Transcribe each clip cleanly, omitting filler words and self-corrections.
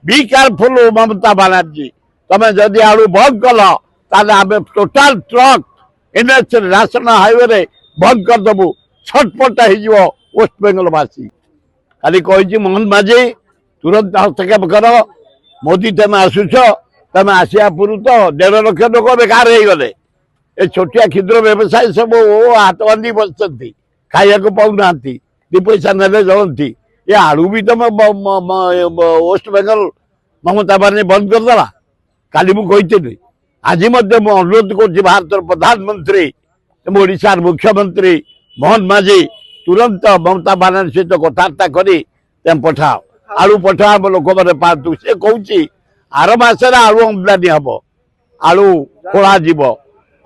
Be careful Mamata Banerjee तमें जदि आलू बंद कल ताले total truck NH national highway रे बंद करदेबू छटपट हो वेस्ट बेंगल वासी खाली कही मोहन माझी तुरंत हस्तक्षेप कर मोदी तुम आसुच तुम आसिया पूर्व तो 1.5 लाख लोक बेकार हो गले ए छोटिया क्षुद्र व्यवसायी सब हाथ बांधी बसती खाया पाऊना 2 पैसा ने जलती ये आलू भी तुम वेस्ट बेंगल ममता बनर्जी बंद करदेला काली मुझे आज अनुरोध कर भारत प्रधानमंत्री ओडिशार मुख्यमंत्री मोहन माझी तुरंत ममता बनर्जी सहित कथबार्ता करी पठाओ आलू पठाओ लोक मैंने पातु से कौची आर मसरे आलू आमदानी हम आलू खोला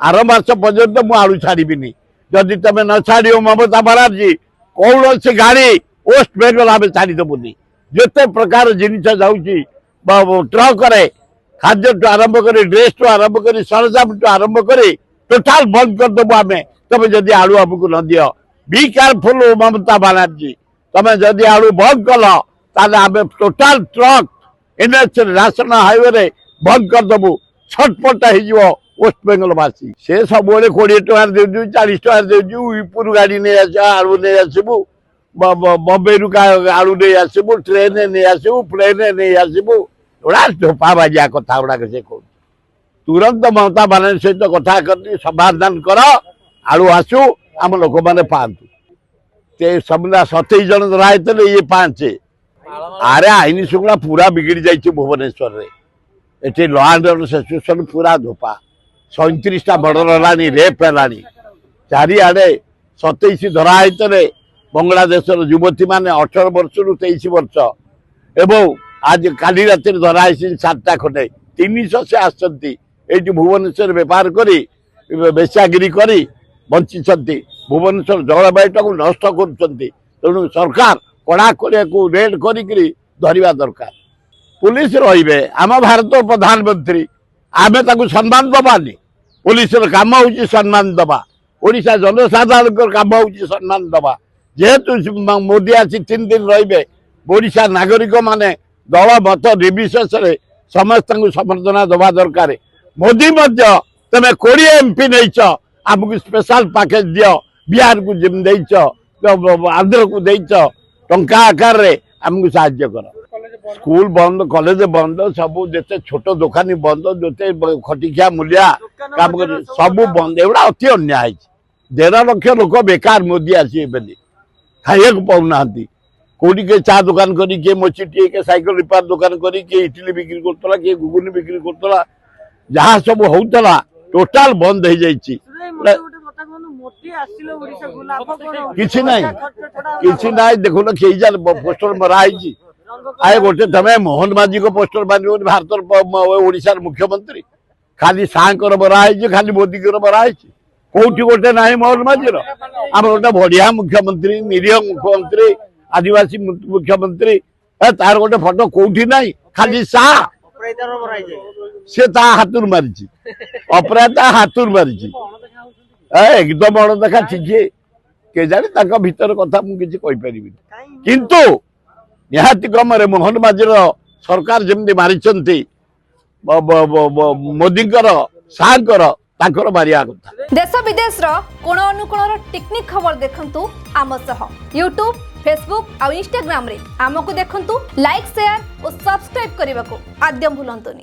आर मास पर्यंत मु आलू छाड़बी जदि तुम न छाड़ ममता बनर्जी कौन से गाड़ी वेस्ट बेंगल आम छाड़देबुनि जिते प्रकार जिन जाऊँगी ट्रक खाद्य टू आरंभ कर ड्रेस टू आरंभ कर सरंजाम टू आरंभ कर टोटाल बंद करदेबू आम तुम जदि आलू आमको न दियो बी केयरफुल ममता बनर्जी तुम जदि आलू बंद कल ताले total truck NH national highway रे बंद करदेबू छटपट हो वेस्ट बेंगल वासी से सब 20 टଙ୍କା देजु 40 टଙ୍କା देजु यूपुर गाड़ी नहीं आस आलू नहीं आसबू बम्बे रु आलू नहीं आसबू ट्रेन नहीं आसबू प्लेन नहीं आसबू गुड़ा धोपा बाजिया कथा गुड़ाक से कह तुरंत ममता बनर्जी सहित कथा कर समाधान कर आलू आसू आम लोक मैंने पातु समझा 27 जन धरा ये 5 अरे आईन श्रृंखला पूरा बिगड़ी जाइए भुवनेश्वर रे ये लॉ एंड ऑर्डर सिचुएशन पूरा धोपा 37टा मर्डर है रेप है चारिआडे 27 धरा बांग्लादेश युवती मैंने 18 वर्ष रु 23 वर्ष एवं आज काली राति धरा 7टा खंडे 300 से आसती भुवनेश्वर बेपार करी बेचागिरी करी बंची भुवनेश्वर जलवायुटा को नष्ट करूँ सरकार कड़ाकड़िया को रेड करी धरवा दरकार पुलिस रे आम भारत प्रधानमंत्री आमे ताकू सम्मान दबानी पुलिस काम हूँ सम्मान दबा ओडिशा जनसाधारण काम हूँ सम्मान दबा जेहेतु मोदी आसी 3 दिन रे ओडिशा नागरिक माने दल मत निर्विशेष समस्त समर्थना दबा दरकार मोदी तुम 20 MP नहीं आमको स्पेशल पैकेज दियो बिहार को जिम आंध्र को टंका आकार रे आमको साहाय्य कर स्कूल बंद कॉलेज बंद सब जिते छोट दुकानी बंद जिते खटिखिया मूलिया काम कर सब बंद एगुड़ा अति अन्याय 1.5 लाख लोक बेकार मोदी आसी खाइया पाऊना कौटी के चा दुकान करी किए मोचीटी के साइकिल रिपेयर दुकान करी किए इडली बिक्री करतला किए घुगुनी बिक्री करतला जहाँ सब होतला टोटाल बंद हो जाइए किसी ना देखो ना कई पोस्टर मराई आए गोटे तमें मोहन माझी को पोस्टर मार भारत ओडिशार मुख्यमंत्री खाली सांकर मराई खाली मोदी को मराई कौटी गोटे ना मोहन माझी आम गोटे बढ़िया मुख्यमंत्री निरीह मुख्यमंत्री आदिवासी मुख्यमंत्री तार गोटे फोटो कौटी ना खाली सा से हाथ मारी अपराध हाथ मारी एकदम अणदेखा ठीक के जाने भीतर कथा मुझे किंतु निहाती क्रम मोहन माझी सरकार जमी मारी मोदी शाह मारिया कथा देश विदेश कोण अनुकोण टेक्निक खबर देखंतु आम सह यूट्यूब फेसबुक और इंस्टाग्राम रे आमको देखंतु लाइक शेयर और सब्सक्राइब करने को आद्यम भूलंतुनि।